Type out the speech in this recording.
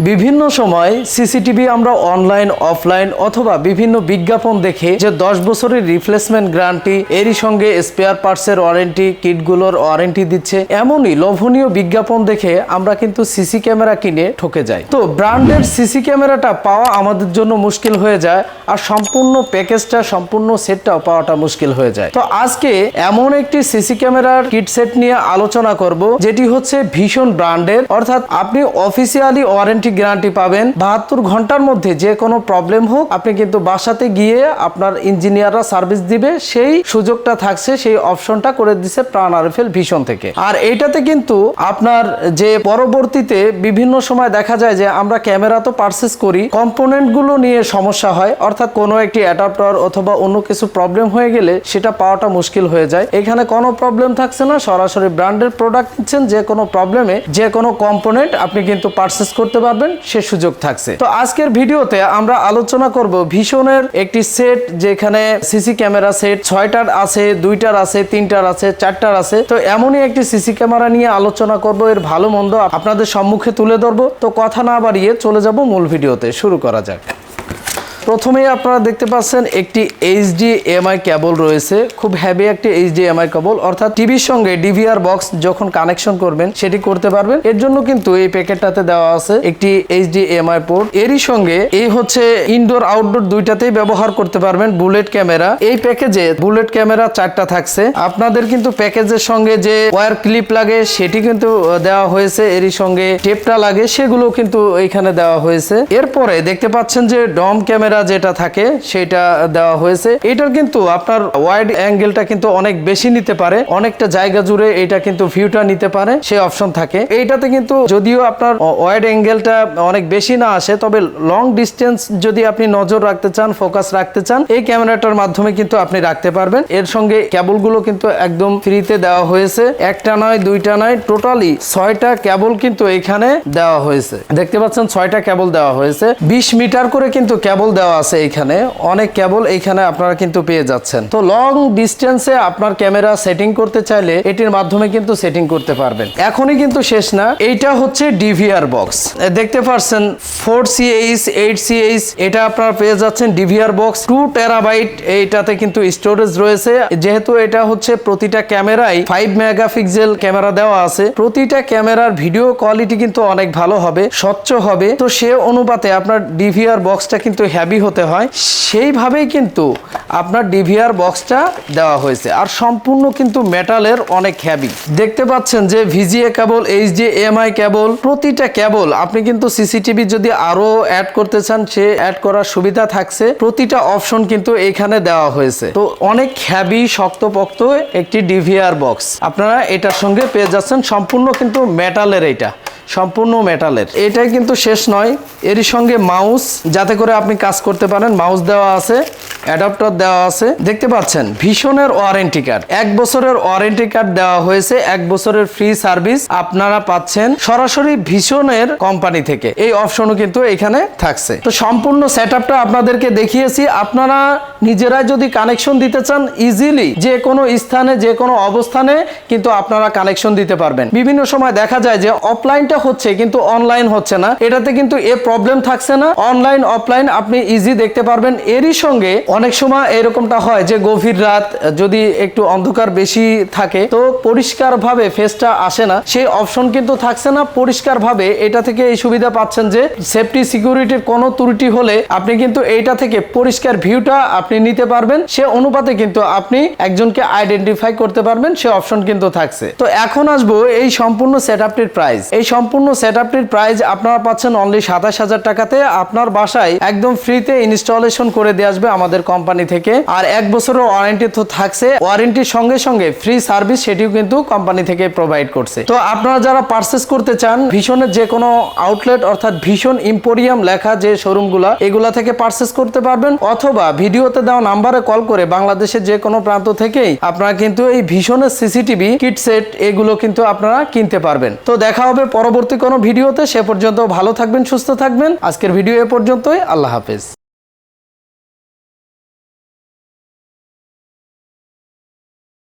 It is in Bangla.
বিভিন্ন সময় সিসিটিভি আমরা অনলাইন অফলাইন অথবা বিভিন্ন বিজ্ঞাপন দেখে যে 10 বছরের রিপ্লেসমেন্ট গ্যারান্টি এরই সঙ্গে স্পেয়ার পার্টসের ওয়ারেন্টি, কিটগুলোর ওয়ারেন্টি দিচ্ছে, এমনই লোভনীয় বিজ্ঞাপন দেখে আমরা কিন্তু সিসি ক্যামেরা কিনে ঠকে যাই। তো ব্র্যান্ডের সিসি ক্যামেরাটা পাওয়া আমাদের জন্য মুশকিল হয়ে যায়, আর সম্পূর্ণ প্যাকেজটা সম্পূর্ণ সেটটাও পাওয়াটা মুশকিল হয়ে যায়। তো আজকে এমন একটি সিসি ক্যামেরার কিট সেট নিয়ে আলোচনা করব যেটি হচ্ছে ভীষণ ব্র্যান্ডের, অর্থাৎ আপনি অফিসিয়ালি ওয়ারেন্টি গ্যারান্টি পাবেন। 72 ঘন্টার মধ্যে যে কোনো প্রবলেম হোক আপনি কিন্তু বাসাতে গিয়ে আপনার ইঞ্জিনিয়াররা সার্ভিস দিবে, সেই সুযোগটা থাকছে, সেই অপশনটা করে দিচ্ছে প্রাণ আরএফএল ভীষণ থেকে। আর এইটাতে কিন্তু আপনার যে পরবর্তীতে বিভিন্ন সময় দেখা যায় যে আমরা ক্যামেরা তো পারচেজ করি, কম্পোনেন্ট গুলো নিয়ে সমস্যা হয়, অর্থাৎ কোনো একটি অ্যাডাপ্টার অথবা অন্য কিছু প্রবলেম হয়ে গেলে সেটা পাওয়াটা মুশকিল হয়ে যায়। এখানে কোনো প্রবলেম থাকছে না, সরাসরি ব্র্যান্ডের প্রোডাক্ট নিচ্ছেন, যে কোনো প্রবলেমে যে কোনো কম্পোনেন্ট আপনি কিন্তু পারচেজ করতে পারবেন, সে সুযোগ থাকছে। তো আজকের ভিডিওতে আমরা আলোচনা করব ভীষণের একটি সেট, যেখানে সিসি ক্যামেরা সেট 6টার আছে, 2টার আছে, 3টার আছে, 4টার আছে। তো এমনই একটি সিসি ক্যামেরা নিয়ে আলোচনা করব, এর ভালো মন্দ আপনাদের সম্মুখে তুলে ধরবো। তো কথা না বাড়িয়ে চলে যাব মূল ভিডিওতে, শুরু করা যাক। প্রথমেই আপনারা দেখতে পাচ্ছেন একটি এইচডি কেবল রয়েছে, খুব হেভি একটি এইচডি কেবল, অর্থাৎ টিভির সঙ্গে ডিভিআর বক্স যখন কানেকশন করবেন সেটি করতে পারবেন। এর জন্য কিন্তু এই প্যাকেটটাতে দেওয়া আছে একটি এইচডি পোর্ট। এরই সঙ্গে এই হচ্ছে ইনডোর আউটডোর দুইটাতেই ব্যবহার করতে পারবেন বুলেট ক্যামেরা। এই প্যাকেজে বুলেট ক্যামেরা 4টা থাকছে। আপনাদের কিন্তু প্যাকেজের সঙ্গে যে ওয়্যার ক্লিপ লাগে সেটি কিন্তু দেওয়া হয়েছে, এরই সঙ্গে টেপটা লাগে সেগুলো কিন্তু এখানে দেওয়া হয়েছে। এরপরে দেখতে পাচ্ছেন যে ডম ক্যামেরা যেটা থাকে সেটা দেওয়া হয়েছে। এটার কিন্তু আপনার ওয়াইড অ্যাঙ্গেলটা কিন্তু অনেক বেশি নিতে পারে, অনেকটা জায়গা জুড়ে এটা কিন্তু ভিউটা নিতে পারে, সেই অপশন থাকে। এইটাতে কিন্তু যদিও আপনার ওয়াইড অ্যাঙ্গেলটা অনেক বেশি না আসে, তবে লং ডিস্টেন্স যদি আপনি নজর রাখতে চান, ফোকাস রাখতে চান, এই ক্যামেরাটার মাধ্যমে কিন্তু আপনি রাখতে পারবেন। এর সঙ্গে কেবলগুলো কিন্তু একদম ফ্রিতে দেওয়া হয়েছে, একটা নয়, 2টা নয়, টোটালি 6টা কেবল কিন্তু এখানে দেওয়া হয়েছে। দেখতে পাচ্ছেন 6টা কেবল দেওয়া হয়েছে, 20 মিটার করে কিন্তু কেবল দেওয়া আছে। এখানে অনেক কেবল এখানে আপনারা কিন্তু পেয়ে যাচ্ছেন। তো লং ডিস্টেন্সে আপনার ক্যামেরা সেটিং করতে চাইলে এটির মাধ্যমে কিন্তু সেটিং করতে পারবেন। এখনই কিন্তু শেষ না, এইটা হচ্ছে ডিভিআর বক্স। দেখতে পাচ্ছেন 4CH 8CH, এটা আপনারা পেয়ে যাচ্ছেন ডিভিআর বক্স 2 টেরাবাইট। এইটাতে কিন্তু স্টোরেজ রয়েছে, যেহেতু এটা হচ্ছে প্রতিটা ক্যামেরায় 5 মেগাপিক্সেল ক্যামেরা দেওয়া আছে। প্রতিটা ক্যামেরার ভিডিও কোয়ালিটি কিন্তু অনেক ভালো হবে, স্বচ্ছ হবে। তো সে অনুপাতে আপনার ডিভিআর বক্সটা কিন্তু হেভি হতে হয়, সেইভাবেই কিন্তু আপনার ডিভিআর বক্সটা দেওয়া হয়েছে। আর সম্পূর্ণ কিন্তু মেটালের, অনেক হেভি। দেখতে পাচ্ছেন যে ভিজিএ কেবল, এইচডি কেবল, প্রতিটা কেবল আপনি কিন্তু সিসিটিভি যদি আরো অ্যাড করতে চান সে অ্যাড করার সুবিধা থাকছে। প্রতিটা অপশন কিন্তু এখানে দেওয়া হয়েছে। তো অনেক হেভি শক্তপোক্ত একটি ডিভিআর বক্স আপনারা এটার সঙ্গে পেয়ে যাচ্ছেন, সম্পূর্ণ কিন্তু মেটালের। এইটা সম্পূর্ণ মেটালের। এটাই কিন্তু শেষ নয়, এরই সঙ্গে মাউস, যাতে করে আপনি কাজ করতে পারেন, মাউস দেওয়া আছে, অ্যাডাপ্টার দেওয়া আছে। দেখতে পাচ্ছেন ভীষণের ওয়ারেন্টি কার্ড, 1 বছরের ওয়ারেন্টি কার্ড দেওয়া হয়েছে, 1 বছরের ফ্রি সার্ভিস আপনারা পাচ্ছেন সরাসরি ভীষণের কোম্পানি থেকে। এই অপশনও কিন্তু এখানে থাকছে। তো সম্পূর্ণ সেটআপটা আপনাদেরকে দেখিয়েছি। আপনারা নিজেরাই যদি কানেকশন দিতে চান, ইজিলি যে কোনো স্থানে, যে কোনো অবস্থানে কিন্তু আপনারা কানেকশন দিতে পারবেন। বিভিন্ন সময় দেখা যায় যে অফলাইনটা হচ্ছে কিন্তু অনলাইন হচ্ছে না, এটাতে কিন্তু এ প্রবলেম থাকছে না। অনলাইন অফলাইন আপনি ইজি দেখতে পারবেন। এরই সঙ্গে অনেক সময় এরকমটা হয় যে গভীর রাত যদি একটু অন্ধকার বেশি থাকে, তো পরিষ্কার ভাবে ফেসটা আসে না, সেই অপশন কিন্তু থাকছে না। পরিষ্কার ভাবে এটা থেকে এই সুবিধা পাচ্ছেন যে সেফটি সিকিউরিটির কোনো ত্রুটি হলে আপনি কিন্তু এইটা থেকে পরিষ্কার ভিউটা আপনি নিতে পারবেন। সে অনুপাতে কিন্তু আপনি একজনকে আইডেন্টিফাই করতে পারবেন, সে অপশন কিন্তু থাকছে। তো এখন আসবো এই সম্পূর্ণ সেটআপটির প্রাইস। এই সম্পূর্ণ সেটআপটির প্রাইস আপনারা পাচ্ছেন অনলি 27,000 টাকাতে। আপনার বাসায় একদম ফ্রিতে ইনস্টলেশন করে দিয়ে আসবে আমাদের কোম্পানি থেকে। আর 1 বছরের ওয়ারেন্টি তো থাকছে, ওয়ারেন্টির সঙ্গে সঙ্গে ফ্রি সার্ভিস সেটিও কিন্তু কোম্পানি থেকে প্রোভাইড করছে। তো আপনারা যারা পারচেজ করতে চান, ভীষণের যে কোনো আউটলেট, অর্থাৎ ভীষণ ইম্পোরিয়াম লেখা যে শোরুমগুলা, এগুলা থেকে পারচেজ করতে পারবেন, অথবা ভিডিওতে দেওয়া নাম্বারে কল করে বাংলাদেশের যে কোনো প্রান্ত থেকেই আপনারা কিন্তু এই ভীষণের সিসিটিভি কিট সেট এগুলো কিন্তু আপনারা কিনতে পারবেন। তো দেখা হবে পরবর্তী কোনো ভিডিওতে। সে পর্যন্ত ভালো থাকবেন, সুস্থ থাকবেন। আজকের ভিডিও এ পর্যন্তই। আল্লাহ হাফেজ।